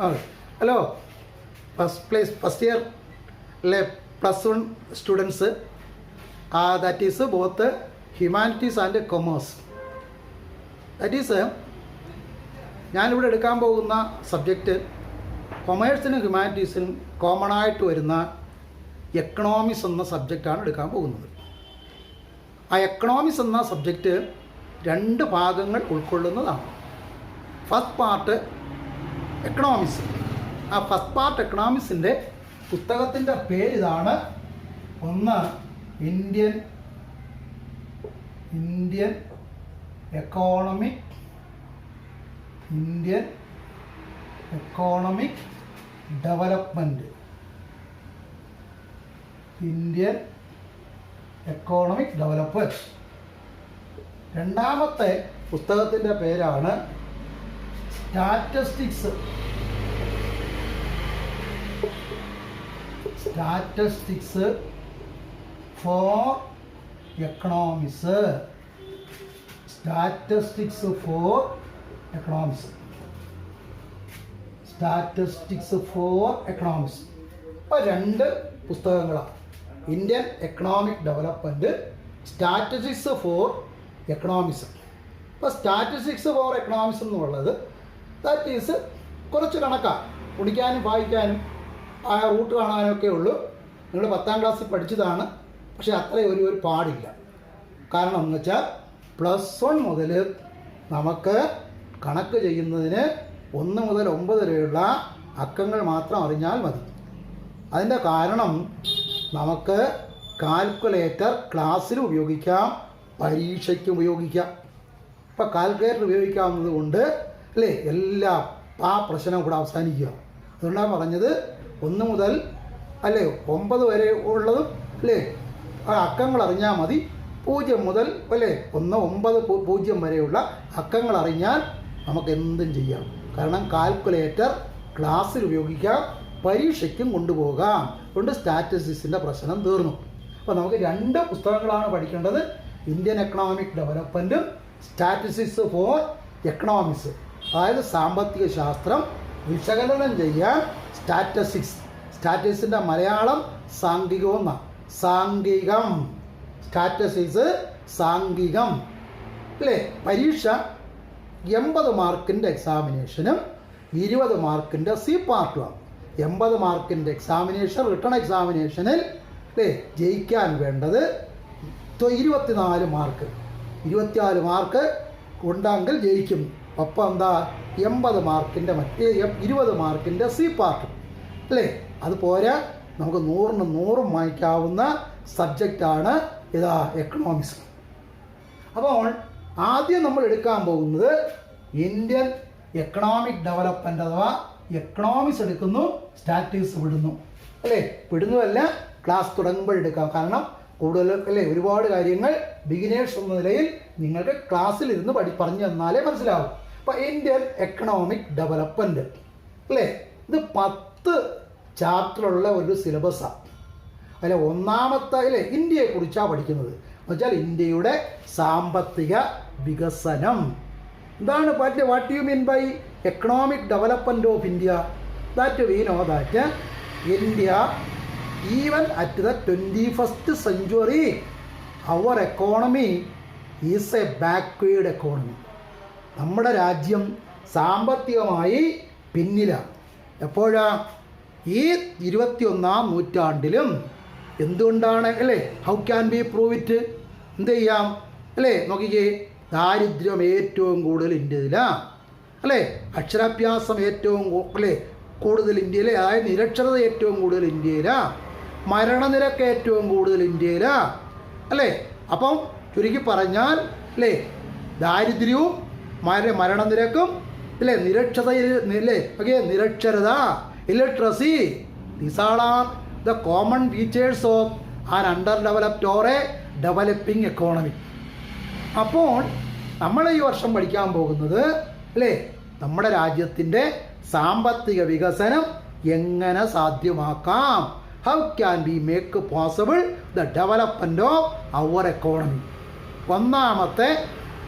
Hello, first year +1 students. That is both humanities and commerce. That is, ഞാനിവിടെ എടുക്കാൻ പോകുന്ന subject കൊമേഴ്സിനും ഹ്യൂമാനിറ്റീസിനും common ആയിട്ട് വരുന്ന എക്കണോമിക്സ് എന്ന സബ്ജക്റ്റാണ് എടുക്കാൻ പോകുന്നത്. ആ എക്കണോമിക്സ് എന്ന സബ്ജക്റ്റ് 2 ഭാഗങ്ങൾ ഉൾക്കൊള്ളുന്നതാണ്. First part economics. ആ ഫസ്റ്റ് പാർട്ട് എക്കണോമിക്സിൻ്റെ പുസ്തകത്തിൻ്റെ പേര് ഇതാണ്. ഒന്ന് Indian economic development. Indian economic development. രണ്ടാമത്തെ പുസ്തകത്തിൻ്റെ പേരാണ് statistics for economics. Statistics for economics. ഇപ്പോൾ 2 പുസ്തകങ്ങളാണ്. Indian economic development, statistics for economics. ഇപ്പോൾ സ്റ്റാറ്റിസ്റ്റിക്സ് ഫോർ എക്കണോമിക്സ് എന്നുള്ളത് ദാറ്റ് ഈസ് കുറച്ച് കണക്കാണ്, കുടിക്കാനും വായിക്കാനും ആ റൂട്ട് കാണാനൊക്കെ ഉള്ളൂ. നിങ്ങൾ 10ാം ക്ലാസ്സിൽ പഠിച്ചതാണ്. പക്ഷേ അത്രയും ഒരു പാടില്ല. കാരണം എന്ന് വെച്ചാൽ +1 മുതൽ നമുക്ക് കണക്ക് ചെയ്യുന്നതിന് 1 മുതൽ 9 വരെയുള്ള അക്കങ്ങൾ മാത്രം അറിഞ്ഞാൽ മതി. അതിൻ്റെ കാരണം നമുക്ക് കാൽക്കുലേറ്റർ ക്ലാസ്സിൽ ഉപയോഗിക്കാം, പരീക്ഷയ്ക്ക് ഉപയോഗിക്കാം. ഇപ്പോൾ കാൽക്കുലേറ്റർ ഉപയോഗിക്കാവുന്നത് കൊണ്ട് അല്ലേ എല്ലാം ആ പ്രശ്നം കൂടെ അവസാനിക്കുക. അതുകൊണ്ടാണ് പറഞ്ഞത് 1 മുതൽ 9 വരെ ഉള്ളതും അല്ലേ ആ അക്കങ്ങൾ അറിഞ്ഞാൽ മതി. 0 മുതൽ 1, 9, 0 വരെയുള്ള അക്കങ്ങൾ അറിഞ്ഞാൽ നമുക്ക് എന്തും ചെയ്യാം. കാരണം കാൽക്കുലേറ്റർ ക്ലാസ്സിൽ ഉപയോഗിക്കാം, പരീക്ഷയ്ക്കും കൊണ്ടുപോകാം. അതുകൊണ്ട് സ്റ്റാറ്റിസ്റ്റിക്സിൻ്റെ പ്രശ്നം തീർന്നു. അപ്പോൾ നമുക്ക് 2 പുസ്തകങ്ങളാണ് പഠിക്കേണ്ടത്. ഇന്ത്യൻ എക്കണോമിക് ഡെവലപ്മെൻറ്റും സ്റ്റാറ്റിസ്റ്റിക്സ് ഫോർ എക്കണോമിക്സ്. അതായത് സാമ്പത്തിക ശാസ്ത്രം വിശകലനം ചെയ്യാൻ സ്റ്റാറ്റിസ്റ്റിക്സിൻ്റെ മലയാളം സാംഘികമെന്നാണ്. സ്റ്റാറ്റിസ്റ്റിക്സ് സാംഘികം അല്ലേ. പരീക്ഷ 80 മാർക്കിൻ്റെ എക്സാമിനേഷനും 20 മാർക്കിൻ്റെ സി പാർട്ടുമാണ്. 80 മാർക്കിൻ്റെ എക്സാമിനേഷൻ, റിട്ടൺ എക്സാമിനേഷനിൽ അല്ലേ ജയിക്കാൻ വേണ്ടത് 24 മാർക്ക്. 24 മാർക്ക് ഉണ്ടെങ്കിൽ ജയിക്കും. ഒപ്പം എന്താ 80 മാർക്കിൻ്റെ 20 മാർക്കിൻ്റെ സി പാർട്ട് അല്ലേ. അതുപോലെ നമുക്ക് 100ന് 100 വായിക്കാവുന്ന സബ്ജക്റ്റാണ് ഇതാ എക്കണോമിക്സ്. അപ്പോൾ ആദ്യം നമ്മൾ എടുക്കാൻ പോകുന്നത് ഇന്ത്യൻ എക്കണോമിക് ഡെവലപ്മെൻറ്റ് അഥവാ എക്കണോമിക്സ് എടുക്കുന്നു, സ്റ്റാറ്റിസ്റ്റിക്സ് വിടുന്നു അല്ലേ. വിടുന്നതല്ല, ക്ലാസ് തുടങ്ങുമ്പോൾ എടുക്കാം. കാരണം കൂടുതൽ അല്ലേ ഒരുപാട് കാര്യങ്ങൾ ബിഗിനേഴ്സ് എന്ന നിലയിൽ നിങ്ങൾക്ക് ക്ലാസ്സിലിരുന്ന് പറഞ്ഞു തന്നാലേ മനസ്സിലാവും. അപ്പോൾ ഇന്ത്യൻ എക്കണോമിക് ഡെവലപ്മെൻറ്റ് അല്ലേ, ഇത് 10 ചാപ്റ്ററുള്ള ഒരു സിലബസാണ്. അല്ലെ ഒന്നാമത്തെ അല്ലേ ഇന്ത്യയെക്കുറിച്ചാണ് പഠിക്കുന്നത്. എന്നുവെച്ചാൽ ഇന്ത്യയുടെ സാമ്പത്തിക വികസനം എന്താണ്. What you mean by economic development of India? That we know that India even at the 21st century our economy is a backward economy. നമ്മുടെ രാജ്യം സാമ്പത്തികമായി പിന്നിലാണ്. എപ്പോഴാണ്? ഈ 21ാം നൂറ്റാണ്ടിലും. എന്തുകൊണ്ടാണ് അല്ലേ? How can B prove it? എന്ത് ചെയ്യാം അല്ലേ? നോക്കിക്കേ, ദാരിദ്ര്യം ഏറ്റവും കൂടുതൽ ഇന്ത്യയിലാണ് അല്ലേ. അക്ഷരാഭ്യാസം ഏറ്റവും കൂടുതൽ ഇന്ത്യയിലെ, അതായത് നിരക്ഷരത ഏറ്റവും കൂടുതൽ ഇന്ത്യയിലാണ്. മരണനിരക്ക് ഏറ്റവും കൂടുതൽ ഇന്ത്യയിലാണ് അല്ലേ. അപ്പം ചുരുക്കി പറഞ്ഞാൽ അല്ലേ ദാരിദ്ര്യവും മരണനിരക്കും അല്ലേ നിരക്ഷരത illiteracy, these all are the common features of an underdeveloped or a developing economy. അപ്പോൾ നമ്മൾ ഈ വർഷം പഠിക്കാൻ പോകുന്നത് അല്ലേ നമ്മുടെ രാജ്യത്തിൻ്റെ സാമ്പത്തിക വികസനം എങ്ങനെ സാധ്യമാക്കാം. How can be make possible the development of our economy. ഒന്നാമത്തെ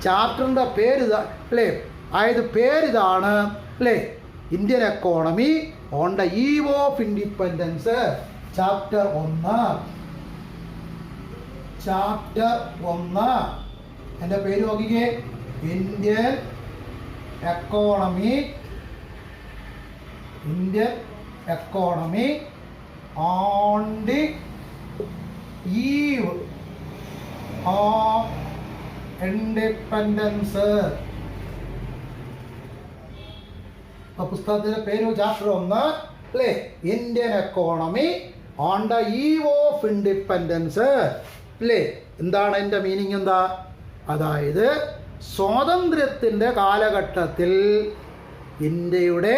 ചാപ്റ്ററിൻ്റെ പേര് അല്ലേ, അതായത് പേരിതാണ് അല്ലേ Indian economy on the eve of independence. Chapter 1 എൻ്റെ പേര് നോക്കിക്കേ, Indian economy on the eve of independence. പുസ്തകത്തിൻ്റെ പേര് ചാപ്റ്റർ 1 അല്ലേ, Indian economy on the eve of independence അല്ലേ. എന്താണ് എൻ്റെ മീനിങ്? എന്താ? അതായത് സ്വാതന്ത്ര്യത്തിൻ്റെ കാലഘട്ടത്തിൽ ഇന്ത്യയുടെ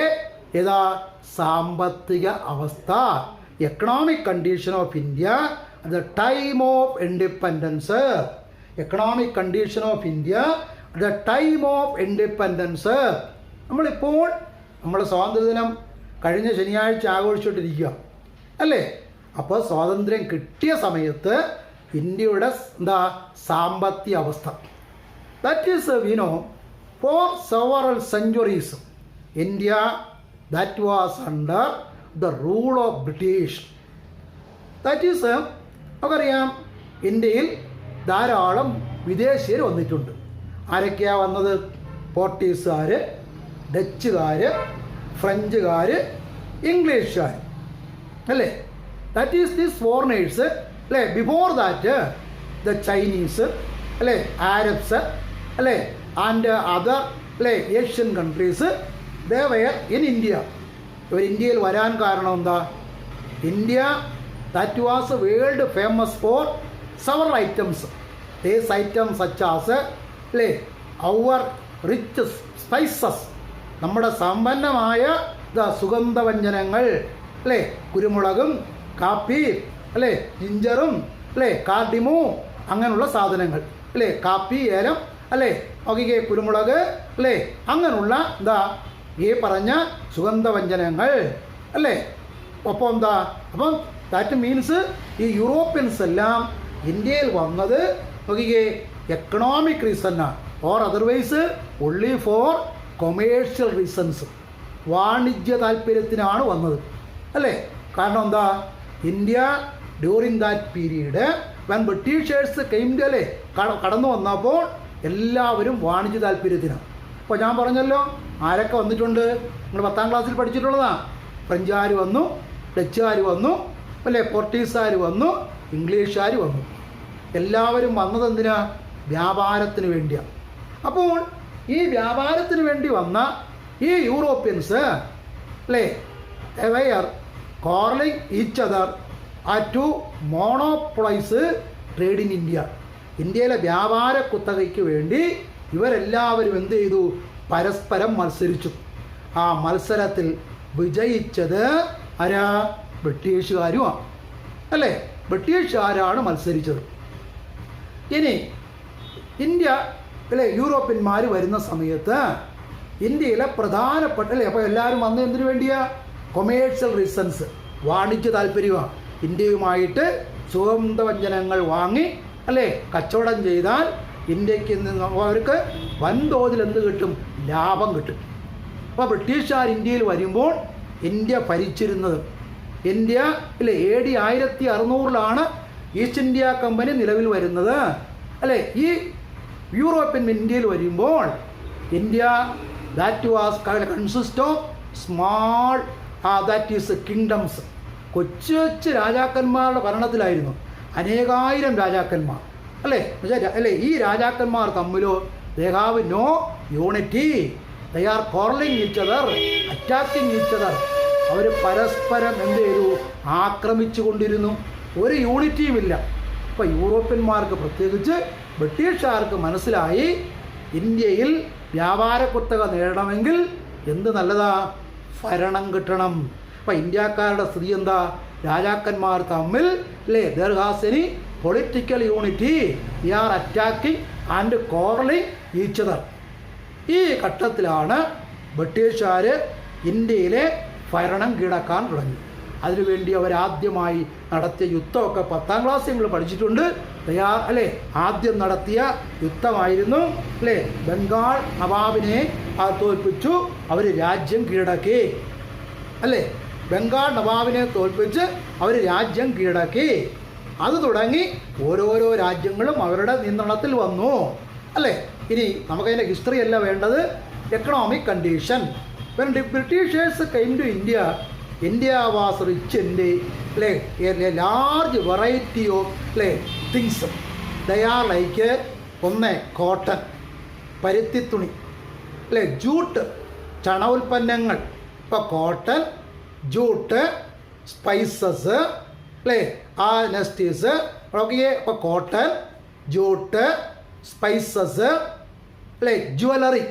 സാമ്പത്തിക അവസ്ഥ, economic condition of India at the time of independence. Economic condition of India at the time of independence. നമ്മളിപ്പോൾ നമ്മുടെ സ്വാതന്ത്ര്യദിനം കഴിഞ്ഞ ശനിയാഴ്ച ആഘോഷിച്ചുകൊണ്ടിരിക്കുക അല്ലേ. അപ്പോൾ സ്വാതന്ത്ര്യം കിട്ടിയ സമയത്ത് ഇന്ത്യയുടെ സാമ്പത്തിക അവസ്ഥ, that is we know four several centuries India that was under the rule of British. That is നമുക്കറിയാം, ഇന്ത്യയിൽ ധാരാളം വിദേശീയർ വന്നിട്ടുണ്ട്. ആരൊക്കെയാണ് വന്നത്? പോർട്ടുഗീസുകാർ, ഡച്ചുകാർ, ഫ്രഞ്ചുകാർ, ഇംഗ്ലീഷുകാർ അല്ലേ. ദാറ്റ് ഈസ് ദീസ് ഫോറിനേഴ്സ് അല്ലേ. ബിഫോർ ദാറ്റ് ദ ചൈനീസ് അല്ലേ, ആരബ്സ് അല്ലേ, ആൻഡ് അതർ അല്ലേ Asian countries they were in India. ഇവർ ഇന്ത്യയിൽ വരാൻ കാരണം എന്താ? India that was world famous for several items. These items such as അല്ലേ അവർ റിച്ച് സ്പൈസസ്, നമ്മുടെ സമ്പന്നമായ സുഗന്ധവ്യഞ്ജനങ്ങൾ അല്ലേ, കുരുമുളകും കാപ്പി അല്ലേ, ജിഞ്ചറും അല്ലേ, കാർഡിമോ അങ്ങനെയുള്ള സാധനങ്ങൾ അല്ലേ, കാപ്പി, ഏലം അല്ലേ, നോക്കിക്കേ കുരുമുളക് അല്ലേ, അങ്ങനെയുള്ള ഈ പറഞ്ഞ സുഗന്ധവ്യഞ്ജനങ്ങൾ അല്ലേ. ഒപ്പം അപ്പം ദാറ്റ് മീൻസ് ഈ യൂറോപ്യൻസ് എല്ലാം ഇന്ത്യയിൽ വന്നത് നോക്കിക്കേ എക്കണോമിക് റീസണാണ്, or otherwise only for commercial reasons, വാണിജ്യ താല്പര്യത്തിനാണ് വന്നത് അല്ലേ. കാരണം എന്താ? India during that period when Britishers came അല്ലേ കടന്നു വന്നപ്പോൾ എല്ലാവരും വാണിജ്യ താല്പര്യത്തിനാണ്. അപ്പോൾ ഞാൻ പറഞ്ഞല്ലോ ആരൊക്കെ വന്നിട്ടുണ്ട്, നിങ്ങൾ 10ാം ക്ലാസ്സിൽ പഠിച്ചിട്ടുള്ളതാണ്. ഫ്രഞ്ചുകാർ വന്നു, ഡച്ചുകാർ വന്നു അല്ലേ, പോർട്ടുഗീസുകാർ വന്നു, ഇംഗ്ലീഷുകാർ വന്നു. എല്ലാവരും വന്നത് എന്തിനാ? വ്യാപാരത്തിന് വേണ്ടിയാണ്. അപ്പോൾ ഈ വ്യാപാരത്തിന് വേണ്ടി വന്ന ഈ യൂറോപ്യൻസ് അല്ലേ were quarrelling each other to monopolise trade in India. ഇന്ത്യയിലെ വ്യാപാര കുത്തകയ്ക്ക് വേണ്ടി ഇവരെല്ലാവരും എന്ത് ചെയ്തു? പരസ്പരം മത്സരിച്ചു. ആ മത്സരത്തിൽ വിജയിച്ചത് ആരാ? ബ്രിട്ടീഷുകാരുമാണ് അല്ലേ. ബ്രിട്ടീഷുകാരാണ് മത്സരിച്ചത്. ഇനി ഇന്ത്യ അല്ലേ യൂറോപ്യന്മാർ വരുന്ന സമയത്ത് ഇന്ത്യയിലെ പ്രധാനപ്പെട്ട അല്ലേ, അപ്പോൾ എല്ലാവരും വന്ന് എന്തിനു വേണ്ടിയാ? കൊമേഴ്ഷ്യൽ റീസൺസ്, വാണിജ്യ താല്പര്യമാണ്. ഇന്ത്യയുമായിട്ട് സുഗന്ധവ്യഞ്ജനങ്ങൾ വാങ്ങി അല്ലേ കച്ചവടം ചെയ്താൽ ഇന്ത്യക്ക് അവർക്ക് വൻതോതിൽ എന്ത് കിട്ടും? ലാഭം കിട്ടും. അപ്പോൾ ബ്രിട്ടീഷുകാർ ഇന്ത്യയിൽ വരുമ്പോൾ ഇന്ത്യ ഭരിച്ചിരുന്നത് ഇന്ത്യ അല്ലേ AD 1600 ഈസ്റ്റ് ഇന്ത്യ കമ്പനി നിലവിൽ വരുന്നത് അല്ലേ. ഈ യൂറോപ്യൻ ഇന്ത്യയിൽ വരുമ്പോൾ India that was consist of small that is kingdoms. കൊച്ചു കൊച്ചു രാജാക്കന്മാരുടെ ഭരണത്തിലായിരുന്നു, അനേകായിരം രാജാക്കന്മാർ അല്ലേ അല്ലേ. ഈ രാജാക്കന്മാർ തമ്മിലോ they have no unity, they are quarrelling each other, attacking each other. അവർ പരസ്പരം എന്ത് ചെയ്തു? ആക്രമിച്ചു കൊണ്ടിരുന്നു. ഒരു യൂണിറ്റിയും ഇല്ല. അപ്പോൾ യൂറോപ്യന്മാർക്ക് പ്രത്യേകിച്ച് ബ്രിട്ടീഷുകാർക്ക് മനസ്സിലായി ഇന്ത്യയിൽ വ്യാപാര കുത്തക നേടണമെങ്കിൽ എന്ത് നല്ലതാ? ഭരണം കിട്ടണം. അപ്പം ഇന്ത്യക്കാരുടെ സ്ഥിതി എന്താ? രാജാക്കന്മാർ തമ്മിൽ അല്ലേ there has any political unity, they are attacking and quarrelling each other. ഈ ഘട്ടത്തിലാണ് ബ്രിട്ടീഷുകാർ ഇന്ത്യയിലെ ഭരണം കീഴടക്കാൻ തുടങ്ങി. അതിനുവേണ്ടി അവരാദ്യമായി നടത്തിയ യുദ്ധമൊക്കെ 10ാം ക്ലാസ്സിൽ നിങ്ങൾ പഠിച്ചിട്ടുണ്ട്. അല്ലേ ആദ്യം നടത്തിയ യുദ്ധമായിരുന്നു. അല്ലേ, ബംഗാൾ നവാബിനെ തോൽപ്പിച്ചു, അവർ രാജ്യം കീഴടക്കി. അല്ലേ, ബംഗാൾ നവാബിനെ തോൽപ്പിച്ച് അവർ രാജ്യം കീഴടക്കി. അത് തുടങ്ങി ഓരോരോ രാജ്യങ്ങളും അവരുടെ നിയന്ത്രണത്തിൽ വന്നു. അല്ലേ, ഇനി നമുക്കതിൻ്റെ ഹിസ്റ്ററി അല്ല വേണ്ടത്, economic condition. When Britishers came to India, India was rich in അല്ലേ ലാർജ് വെറൈറ്റി ഓഫ് അല്ലേ തിങ്സ്. ദേ ആർ ലൈക്ക് ഒന്ന് കോട്ടൺ, പരുത്തിത്തുണി, അല്ലേ, ജൂട്ട്, ചണ ഉൽപ്പന്നങ്ങൾ. ഇപ്പോൾ കോട്ടൺ, ജൂട്ട്, സ്പൈസസ്, അല്ലേ, ആ നെസ്റ്റീസ് നോക്കിയേ. ഇപ്പോൾ കോട്ടൺ, ജൂട്ട്, സ്പൈസസ്, അല്ലേ, ജ്വല്ലറി,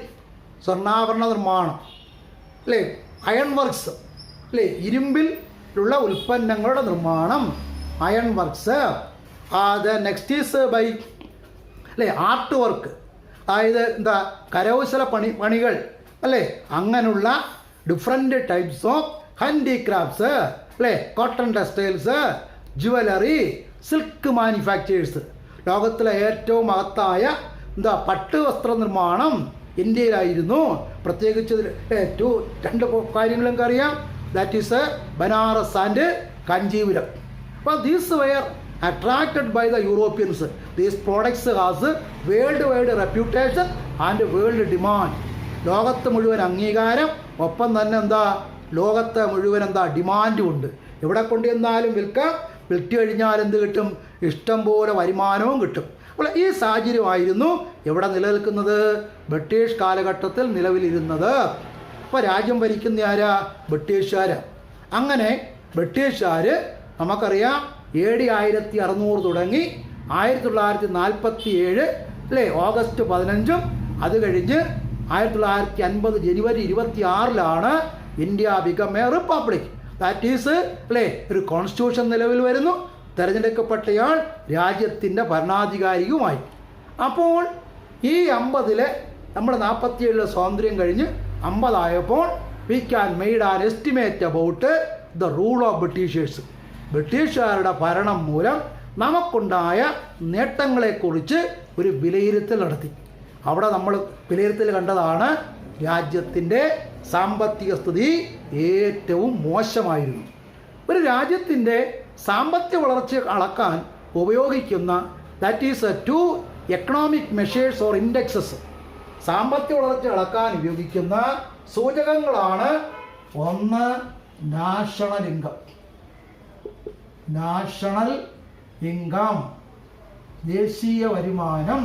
സ്വർണ്ണാഭരണ നിർമ്മാണം, അല്ലേ, അയൺ വർക്ക്സ്, അല്ലേ, ഇരുമ്പിലുള്ള ഉൽപ്പന്നങ്ങളുടെ നിർമ്മാണം, അയൺ വർക്ക്സ്. അത് നെക്സ്റ്റ് ഈസ് ബൈ അല്ലേ ആർട്ട് വർക്ക്, അതായത് എന്താ കരകൗശല പണികൾ, അല്ലേ, അങ്ങനെയുള്ള ഡിഫറെൻറ്റ് ടൈപ്സ് ഓഫ് ഹാൻഡിക്രാഫ്റ്റ്സ്, അല്ലേ, cotton textiles, jewellery, silk manufacturers. ലോകത്തിലെ ഏറ്റവും മഹത്തായ എന്താ പട്ട് വസ്ത്ര നിർമ്മാണം ഇന്ത്യയിലായിരുന്നു. പ്രത്യേകിച്ച് രണ്ട് കാര്യങ്ങളും അറിയാം, that is Banaras and Kanchipuram. അപ്പോൾ these were attracted by the Europeans. These products has worldwide reputation and world demand. ലോകത്ത് മുഴുവൻ അംഗീകാരം, ഒപ്പം തന്നെ എന്താ ലോകത്തെ മുഴുവൻ എന്താ ഡിമാൻഡും ഉണ്ട്. എവിടെ കൊണ്ടുവന്നാലും വിൽക്കാം, വിൽറ്റ് കഴിഞ്ഞാൽ എന്ത് കിട്ടും, ഇഷ്ടം പോലെ വരുമാനവും കിട്ടും. അപ്പോൾ ഈ സാഹചര്യമായിരുന്നു എവിടെ നിലനിൽക്കുന്നത്, ബ്രിട്ടീഷ് കാലഘട്ടത്തിൽ നിലവിലിരുന്നത്. അപ്പോൾ രാജ്യം ഭരിക്കുന്ന ആരാ, ബ്രിട്ടീഷുകാരാണ്. അങ്ങനെ ബ്രിട്ടീഷുകാർ നമുക്കറിയാം AD 1600 തുടങ്ങി 1947 അല്ലേ ഓഗസ്റ്റ് 15, അത് കഴിഞ്ഞ് 1950 ജനുവരി 26 India become A republic. That is അല്ലേ ഒരു കോൺസ്റ്റിറ്റ്യൂഷൻ നിലവിൽ വരുന്നു. തിരഞ്ഞെടുക്കപ്പെട്ടയാൾ രാജ്യത്തിൻ്റെ ഭരണാധികാരിയുമായി. അപ്പോൾ ഈ 50 നമ്മൾ 47 സ്വാതന്ത്ര്യം കഴിഞ്ഞ് 50 ആയപ്പോൾ we can made an estimate about the rule of Britishers. ബ്രിട്ടീഷുകാരുടെ ഭരണം മൂലം നമുക്കുണ്ടായ നേട്ടങ്ങളെക്കുറിച്ച് ഒരു വിലയിരുത്തൽ നടത്തി. അവിടെ നമ്മൾ വിലയിരുത്തൽ കണ്ടതാണ് രാജ്യത്തിൻ്റെ സാമ്പത്തിക സ്ഥിതി ഏറ്റവും മോശമായിരുന്നു. ഒരു രാജ്യത്തിൻ്റെ സാമ്പത്തിക വളർച്ച അളക്കാൻ ഉപയോഗിക്കുന്ന that is 2 economic measures or indexes. സാമ്പത്തിക വളർച്ച അളക്കാൻ ഉപയോഗിക്കുന്ന സൂചകങ്ങളാണ് ഒന്ന് നാഷണൽ ഇൻകം, നാഷണൽ ഇൻകം ദേശീയ വരുമാനം.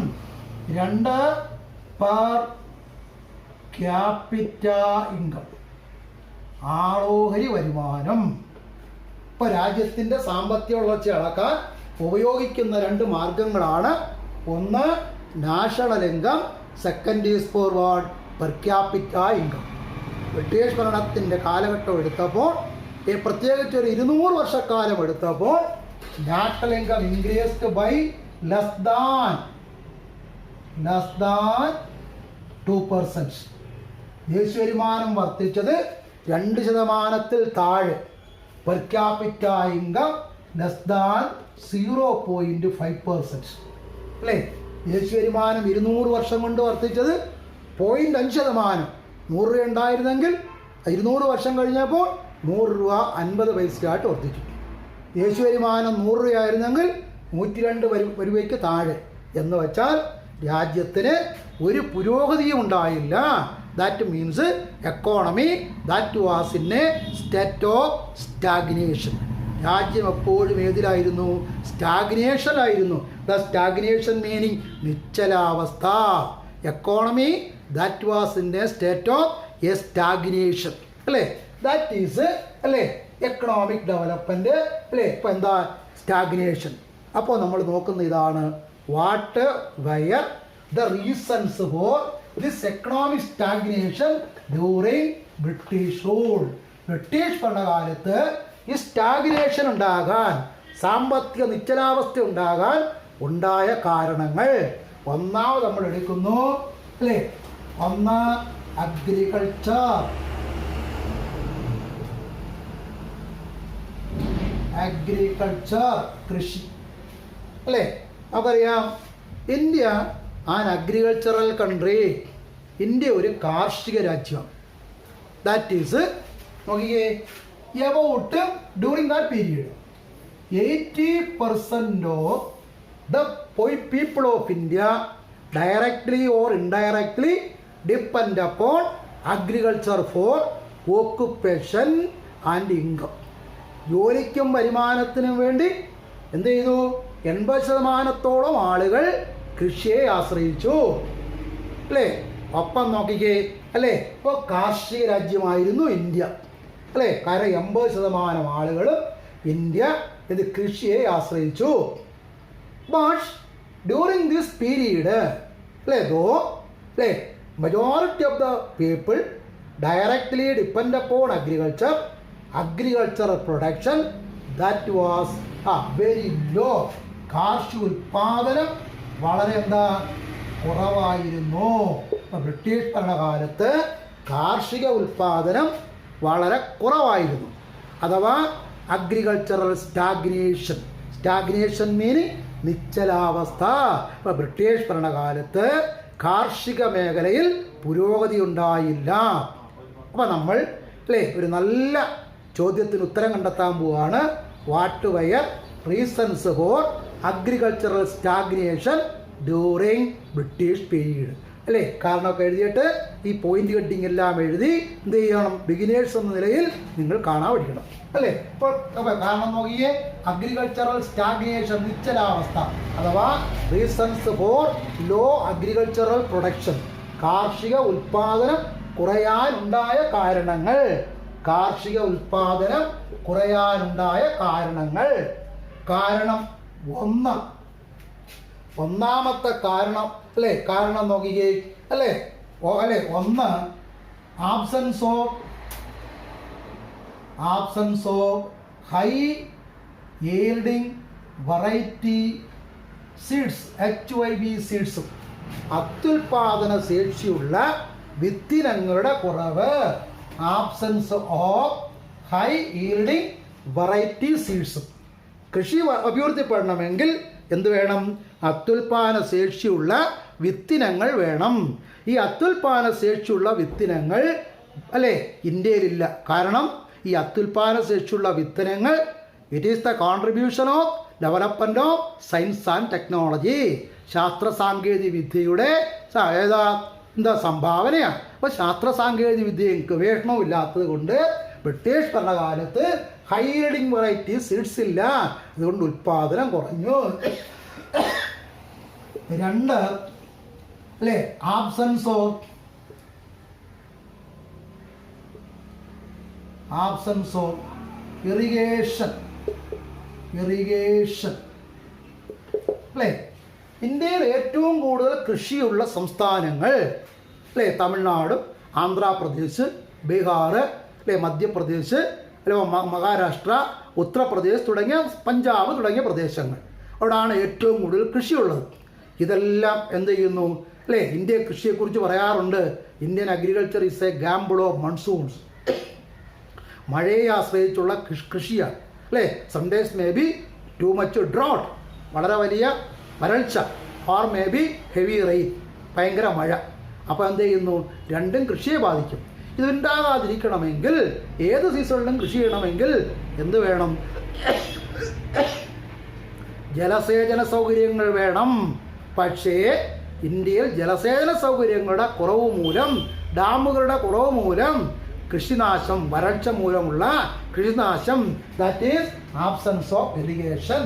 2 പെർ ക്യാപിറ്റ ഇൻകം ആളോഹരി വരുമാനം. ഇപ്പോൾ രാജ്യത്തിൻ്റെ സാമ്പത്തിക വളർച്ച അളക്കാൻ ഉപയോഗിക്കുന്ന 2 മാർഗങ്ങളാണ്. ഒന്ന് national income, second is forward per capita income. British ഭരണത്തിൻ്റെ കാലഘട്ടം എടുത്തപ്പോൾ പ്രത്യേകിച്ച് ഒരു 200 വർഷക്കാലം എടുത്തപ്പോൾ national income increased by less than 2%. ദേശീയ വരുമാനം വർദ്ധിച്ചത് 2% താഴെ. Per capita income less than 0.5%. അല്ലേ, ദേശീയ വരുമാനം 200 വർഷം കൊണ്ട് വർദ്ധിച്ചത് 0.5%. 100 രൂപ ഉണ്ടായിരുന്നെങ്കിൽ 200 വർഷം കഴിഞ്ഞപ്പോൾ 100 രൂപ 50 പൈസയായിട്ട് വർദ്ധിച്ചു. ദേശീയ വരുമാനം 100 രൂപയായിരുന്നെങ്കിൽ 102 രൂപയ്ക്ക് താഴെ. എന്ന് വെച്ചാൽ രാജ്യത്തിന് ഒരു പുരോഗതിയും ഉണ്ടായില്ല. That means economy that was in a state of stagnation. രാജ്യം എപ്പോഴും ഏതിലായിരുന്നു, സ്റ്റാഗ്നേഷനായിരുന്നു. ദ സ്റ്റാഗ്നേഷൻ മീനിങ് നിശ്ചലാവസ്ഥ. Economy that was in a state of a stagnation. അല്ലേ, ദാറ്റ് ഈസ് അല്ലേ എക്കണോമിക് ഡെവലപ്മെൻറ്റ്. അല്ലേ, ഇപ്പോൾ എന്താ സ്റ്റാഗ്നേഷൻ. അപ്പോൾ നമ്മൾ നോക്കുന്ന ഇതാണ് what were the reasons for this economic stagnation during British rule. British ഭരണകാലത്ത് ഈ സ്റ്റാഗ്നേഷൻ ഉണ്ടാകാൻ, സാമ്പത്തിക നിശ്ചലാവസ്ഥ ഉണ്ടാകാൻ ഉണ്ടായ കാരണങ്ങൾ. ഒന്നാമത് നമ്മൾ എടുക്കുന്നു അല്ലേ, ഒന്ന് അഗ്രികൾച്ചർ. കൃഷി അല്ലേ, നമുക്കറിയാം India an agricultural country. India ഒരു കാർഷിക രാജ്യമാണ്. ദാറ്റ് ഈസ് നോക്കിയേ, about during that period 80% of the people of India directly or indirectly depend upon agriculture for occupation and income. ജോലിക്കും വരുമാനത്തിനും വേണ്ടി എന്ത് ചെയ്തു? 80% ആളുകൾ കൃഷിയെ ആശ്രയിച്ചു അല്ലേ? ഒപ്പം നോക്കിക്കേ അല്ലേ, ഇപ്പോൾ കാർഷിക രാജ്യമായിരുന്നു ഇന്ത്യ അല്ലേ? കാരണം 80% ആളുകളും ഇന്ത്യ ഇത് കൃഷിയെ ആശ്രയിച്ചു. ബട്ട് ഡ്യൂറിങ് ദിസ് പീരീഡ് അല്ലേ, അല്ലേ, majority of the people directly depend upon agricultural production that was very low. കാർഷിക ഉൽപാദനം വളരെ കുറവായിരുന്നു. ബ്രിട്ടീഷ് ഭരണകാലത്ത് കാർഷിക ഉൽപാദനം വളരെ കുറവായിരുന്നു. അഥവാ അഗ്രികൾച്ചറൽ സ്റ്റാഗ്നേഷൻ മീനിങ് നിശ്ചലാവസ്ഥ. ഇപ്പം ബ്രിട്ടീഷ് ഭരണകാലത്ത് കാർഷിക മേഖലയിൽ പുരോഗതി ഉണ്ടായില്ല. അപ്പം നമ്മൾ അല്ലേ ഒരു നല്ല ചോദ്യത്തിന് ഉത്തരം കണ്ടെത്താൻ പോവുകയാണ്. What wire reasons for agricultural stagnation during British period അല്ലേ? കാരണമൊക്കെ എഴുതിയിട്ട് ഈ പോയിന്റ് കട്ടിങ് എല്ലാം എഴുതി എന്ത് ചെയ്യണം? ബിഗിനേഴ്സ് എന്ന നിലയിൽ നിങ്ങൾ കാണാൻ പഠിക്കണം അല്ലേ? ഇപ്പോൾ കാരണം നോക്കിയേ, അഗ്രികൾച്ചറൽ സ്റ്റാഗ്നേഷൻ നിശ്ചലാവസ്ഥ അഥവാ reasons for low agricultural production, കാർഷിക ഉൽപാദനം കുറയാനുണ്ടായ കാരണങ്ങൾ. കാരണം ഒന്നാമത്തെ കാരണം അല്ലേ, കാരണം നോക്കിക്കേ അല്ലേ, ഒന്ന് absence of high yielding variety seeds, HYV seeds, അത്യുൽപാദന ശേഷിയുള്ള വിത്തിനങ്ങളുടെ കുറവ്. Absence of high yielding variety seeds. കൃഷി അഭിവൃദ്ധിപ്പെടണമെങ്കിൽ എന്ത് വേണം? അത്യുൽപാദന ശേഷിയുള്ള വിത്തിനങ്ങൾ വേണം. ഈ അത്യുൽപാദന ശേഷിയുള്ള വിത്തിനങ്ങൾ അല്ലേ ഇന്ത്യയിലില്ല. കാരണം ഈ അത്യുൽപാദന ശേഷിയുള്ള വിത്തിനങ്ങൾ it is the contribution of development of science and technology, ശാസ്ത്ര സാങ്കേതിക വിദ്യയുടെ സംഭാവനയാണ്. അപ്പോൾ ശാസ്ത്ര സാങ്കേതിക വിദ്യയും ഗവേഷണവും ഇല്ലാത്തത് കൊണ്ട് ബ്രിട്ടീഷ് ഭരണകാലത്ത് ഹൈ യീൽഡിങ് വെറൈറ്റി സീഡ്സ് ഇല്ല. അതുകൊണ്ട് ഉൽപാദനം കുറഞ്ഞു. 2 അല്ലേ, ആബ്സൻസ് ഓഫ് ഇറിഗേഷൻ അല്ലേ? ഇന്ത്യയിൽ ഏറ്റവും കൂടുതൽ കൃഷിയുള്ള സംസ്ഥാനങ്ങൾ അല്ലേ തമിഴ്നാട്, ആന്ധ്രാപ്രദേശ്, ബീഹാർ അല്ലേ, മധ്യപ്രദേശ് അല്ലെ, മഹാരാഷ്ട്ര, ഉത്തർപ്രദേശ് തുടങ്ങിയ പഞ്ചാബ് തുടങ്ങിയ പ്രദേശങ്ങൾ. അവിടെയാണ് ഏറ്റവും കൂടുതൽ കൃഷിയുള്ളത്. ഇതെല്ലാം എന്ത് ചെയ്യുന്നു അല്ലേ? ഇന്ത്യ കൃഷിയെക്കുറിച്ച് പറയാറുണ്ട്, Indian agriculture is A Gamble of monsoons. മഴയെ ആശ്രയിച്ചുള്ള കൃഷിയാണ് അല്ലേ? Sometimes may be too much drought, വളരെ വലിയ വരൾച്ച, or may be heavy rain, ഭയങ്കര മഴ. അപ്പോൾ എന്ത് ചെയ്യുന്നു? രണ്ടും കൃഷിയെ ബാധിക്കും. ഇതുണ്ടാകാതിരിക്കണമെങ്കിൽ, ഏത് സീസണിലും കൃഷി ചെയ്യണമെങ്കിൽ എന്ത് വേണം? ജലസേചന സൗകര്യങ്ങൾ വേണം. പക്ഷേ ഇന്ത്യയിൽ ജലസേചന സൗകര്യങ്ങളുടെ കുറവ് മൂലം, ഡാമുകളുടെ കുറവ് മൂലം കൃഷിനാശം, വരൾച്ച മൂലമുള്ള കൃഷിനാശം, that is absence of irrigation.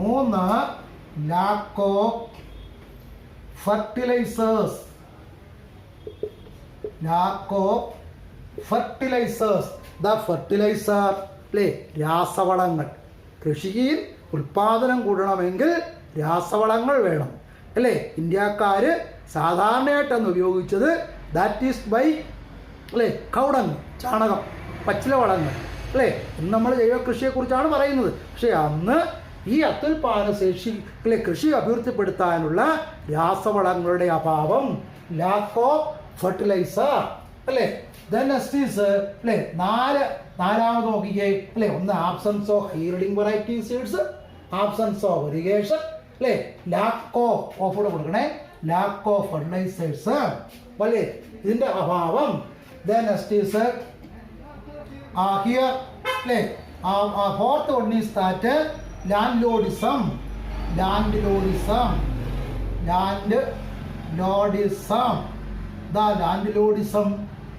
3 lack of fertilisers. The fertiliser അല്ലേ, രാസവളങ്ങൾ. കൃഷിയിൽ ഉൽപാദനം കൂടണമെങ്കിൽ രാസവളങ്ങൾ വേണം അല്ലേ? ഇന്ത്യക്കാർ സാധാരണയായിട്ടാണ് ഉപയോഗിച്ചത് ദാറ്റ് ഈസ് ബൈ അല്ലേ കൗഡങ്, ചാണകം, പച്ചില വളങ്ങൾ അല്ലേ. ഇന്ന് നമ്മൾ ജൈവ കൃഷിയെക്കുറിച്ചാണ് പറയുന്നത്. പക്ഷേ അന്ന് ഈ അത്യുൽപാദന ശേഷി അല്ലെ കൃഷി അഭിവൃദ്ധിപ്പെടുത്താനുള്ള രാസവളങ്ങളുടെ അഭാവം, ലാക്ക് ഓഫ് ഫെർട്ടിലൈസർ അല്ലേ. ദെൻ നെക്സ്റ്റ് ഈസ് അല്ലേ നാലാമത് നോക്കിക്കേ അല്ലേ, ഒന്ന് absence of high yielding variety seeds, absence of irrigation അല്ലേ, ലാക്ക് ഓഫ് കൂടെ കൊടുക്കണേ, ലാക്ക് ഓഫ് ഫെർട്ടിലൈസേഴ്സ് അല്ലേ, ഇതിൻ്റെ അഭാവം. ദെൻ നെക്സ്റ്റ് ഈസ് ഹിയർ അല്ലേ, fourth one is that landlordism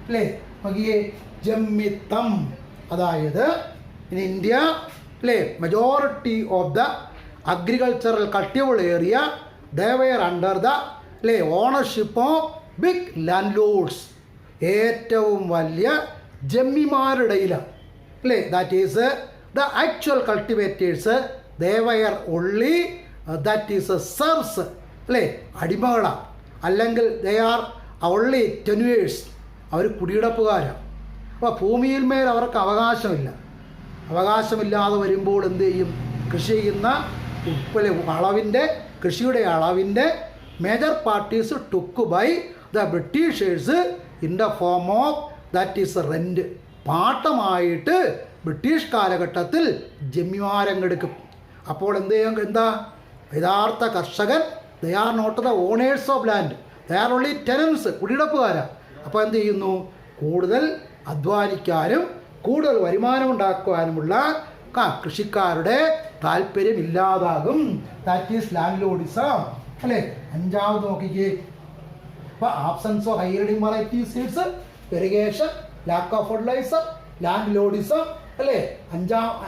അല്ലേ, നോക്കിയേ ജമ്മിത്തം. അതായത് ഇൻ ഇന്ത്യ അല്ലേ, majority of the agricultural cultivable area they were under the അല്ലേ ownership of big landlords. ഏറ്റവും വലിയ ജമ്മിമാരുടെ ഇടയിലാണ് അല്ലേ, that is the actual cultivators they were only that is serfs അല്ലേ, അടിമകളാണ്. അല്ലെങ്കിൽ ദേ ആർ ഓൺലി ടെനുവേഴ്സ്, അവർ കുടിയിടപ്പുകാരാണ്. അപ്പോൾ ഭൂമിയിൽ മേൽ അവർക്ക് അവകാശമില്ലാതെ വരുമ്പോൾ എന്ത് ചെയ്യും, കൃഷി ചെയ്യുന്ന കൃഷിയുടെ അളവിൻ്റെ major parties took by the Britishers in the form of that is rent. പാട്ടമായിട്ട് ബ്രിട്ടീഷ് കാലഘട്ടത്തിൽ ജമ്മിമാരങ്ങെടുക്കും. അപ്പോൾ എന്താ യഥാർത്ഥ കർഷകൻ, they are not the owners of land, they are only tenants, കുടിയിടപ്പുകാരാണ്. അപ്പോൾ എന്ത് ചെയ്യുന്നു, കൂടുതൽ അധ്വാനിക്കാനും കൂടുതൽ വരുമാനമുണ്ടാക്കുവാനുമുള്ള കൃഷിക്കാരുടെ താല്പര്യം ഇല്ലാതാകും. ദാറ്റ് ഈസ് ലാൻഡ് ലോഡിസം അല്ലേ. അഞ്ചാമത് നോക്കിക്കേ, അപ്പോൾ absence of high yielding variety seeds, irrigation, lack of fertilizer, landlordism അല്ലേ.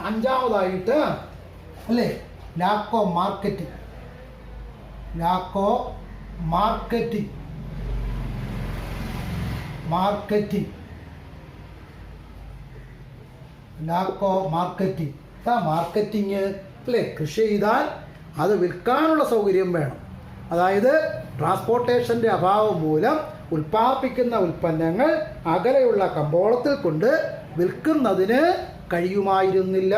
അഞ്ചാമതായിട്ട് അല്ലേ lack of marketing lack of marketing അല്ലേ. കൃഷി ചെയ്താൽ അത് വിൽക്കാനുള്ള സൗകര്യം വേണം. അതായത് ട്രാൻസ്പോർട്ടേഷൻ്റെ അഭാവം മൂലം ഉൽപ്പാദിപ്പിക്കുന്ന ഉൽപ്പന്നങ്ങൾ അകലെയുള്ള കമ്പോളത്തിൽ കൊണ്ട് വിൽക്കുന്നതിന് കഴിയുമായിരുന്നില്ല.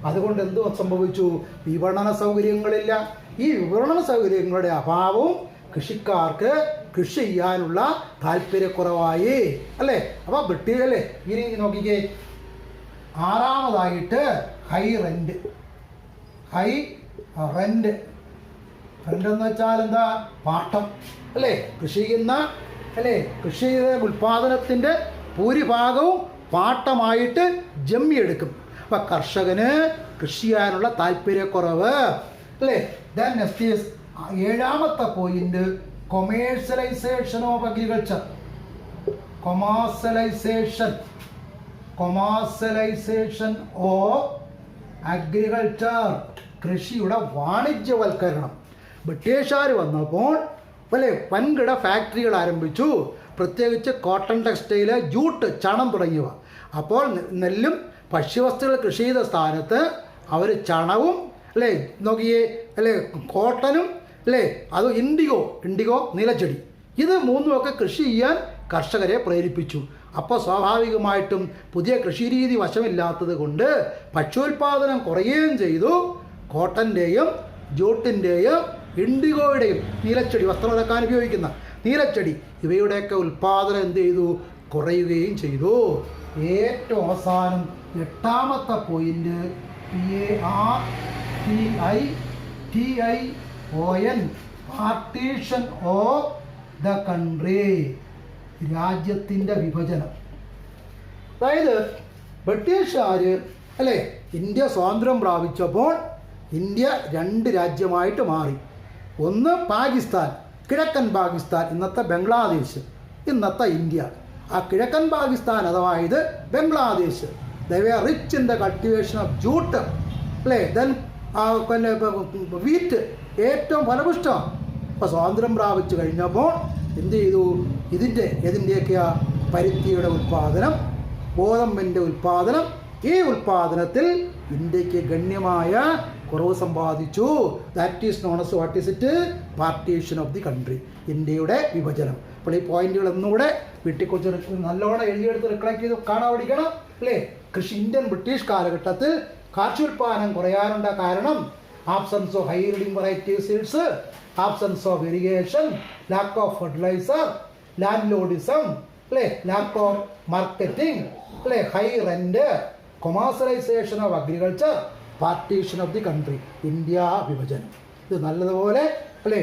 അതുകൊണ്ട് എന്ത് സംഭവിച്ചു, വിപണന സൗകര്യങ്ങളില്ല. ഈ വിപണന സൗകര്യങ്ങളുടെ അഭാവവും കൃഷിക്കാർക്ക് കൃഷി ചെയ്യാനുള്ള താല്പര്യക്കുറവായി അല്ലേ. അപ്പോൾ ബ്രിട്ടീഷ് അല്ലേ, ഇനി നോക്കിക്കേ, ആറാമതായിട്ട് ഹൈ റെൻറ്റ് എന്ന് വെച്ചാൽ എന്താ, പാട്ടം അല്ലേ. കൃഷി ചെയ്യുന്ന അല്ലേ, കൃഷി ഉൽപ്പാദനത്തിൻ്റെ ഭൂരിഭാഗവും പാട്ടമായിട്ട് ജമ്മിയെടുക്കും. അപ്പം കർഷകന് കൃഷി ചെയ്യാനുള്ള താല്പര്യക്കുറവ് അല്ലേ. ദെൻ നെക്സ്റ്റ് ഈസ് ഏഴാമത്തെ point, commercialisation of agriculture. Commercialisation of agriculture, കൃഷിയുടെ വാണിജ്യവൽക്കരണം. ബ്രിട്ടീഷുകാർ വന്നപ്പോൾ അല്ലേ വൻകിട ഫാക്ടറികൾ ആരംഭിച്ചു, പ്രത്യേകിച്ച് കോട്ടൺ ടെക്സ്റ്റൈല്, ജൂട്ട്, ചണം തുടങ്ങിയവ. അപ്പോൾ നെല്ലും ഭക്ഷ്യവസ്തുക്കൾ കൃഷി ചെയ്ത സ്ഥാനത്ത് അവർ ചണവും അല്ലേ നോക്കിയേ അല്ലേ, കോട്ടനും അല്ലേ, അത് ഇൻഡിഗോ നീലച്ചെടി, ഇത് മൂന്നുമൊക്കെ കൃഷി ചെയ്യാൻ കർഷകരെ പ്രേരിപ്പിച്ചു. അപ്പോൾ സ്വാഭാവികമായിട്ടും പുതിയ കൃഷിരീതി വശമില്ലാത്തത് കൊണ്ട് ഭക്ഷ്യോൽപാദനം കുറയുകയും ചെയ്തു. കോട്ടൻ്റെയും ജൂട്ടിൻ്റെയും ഇൻഡിഗോയുടെയും നീലച്ചെടി, വസ്ത്രം ഇറക്കാൻ ഉപയോഗിക്കുന്ന നീലച്ചെടി, ഇവയുടെയൊക്കെ ഉൽപാദനം എന്ത് ചെയ്തു, കുറയുകയും ചെയ്തു. ഏറ്റവും അവസാനം എട്ടാമത്തെ point, PARTITION, partition of the country, രാജ്യത്തിൻ്റെ വിഭജനം. അതായത് ബ്രിട്ടീഷുകാർ അല്ലേ ഇന്ത്യ സ്വാതന്ത്ര്യം പ്രാപിച്ചപ്പോൾ ഇന്ത്യ രണ്ട് രാജ്യമായിട്ട് മാറി. ഒന്ന് പാകിസ്ഥാൻ, കിഴക്കൻ പാകിസ്ഥാൻ, ഇന്നത്തെ ബംഗ്ലാദേശ്, ഇന്നത്തെ ഇന്ത്യ. ആ കിഴക്കൻ പാകിസ്ഥാൻ അഥവാ ഇത് Bangladesh, they were rich in the cultivation of jute അല്ലേ. ദെൻ വീറ്റ് ഏറ്റവും ഫലപുഷ്ടം. അപ്പോൾ സ്വാതന്ത്ര്യം പ്രാപിച്ചു കഴിഞ്ഞപ്പോൾ എന്ത് ചെയ്തു, ഇതിൻ്റെയൊക്കെയാ പരുത്തിയുടെ ഉൽപ്പാദനം, ഗോതമ്പിൻ്റെ ഉൽപ്പാദനം. ഈ ഉൽപ്പാദനത്തിൽ ഇന്ത്യക്ക് ഗണ്യമായ കുറവ് സമ്പാദിച്ചു. That is known as what is it, partition of the country, ഇന്ത്യയുടെ വിഭജനം. അപ്പോൾ ഈ പോയിന്റുകൾ ഒന്നുകൂടെ വീട്ടിക്കുറിച്ച് നല്ലോണം എഴുതിയെടുത്ത് റിക്കളക്ട് ചെയ്ത് കാണാൻ പഠിക്കണം അല്ലേ. ഇന്ത്യൻ ബ്രിട്ടീഷ് കാലഘട്ടത്തിൽ കാർഷികോൽപാദനം കുറയാനുള്ള കാരണം absence of high yielding variety seeds, absence of irrigation, lack of fertilizer, landlordism അല്ലേ, ലാക്ക് ഓഫ് മാർക്കറ്റിംഗ് അല്ലേ, high rent, commercialisation of agriculture, partition of the country, India വിഭജനം. ഇത് നല്ലതുപോലെ അല്ലേ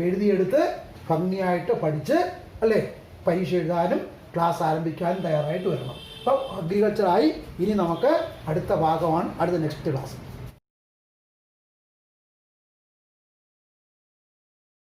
എഴുതിയെടുത്ത് ഭംഗിയായിട്ട് പഠിച്ച് അല്ലേ പരീക്ഷ എഴുതാനും ക്ലാസ് ആരംഭിക്കാനും തയ്യാറായിട്ട് വരണം. അപ്പം അഗ്രികൾച്ചറായി ഇനി നമുക്ക് അടുത്ത ഭാഗമാണ് അടുത്ത നെക്സ്റ്റ് ക്ലാസ്.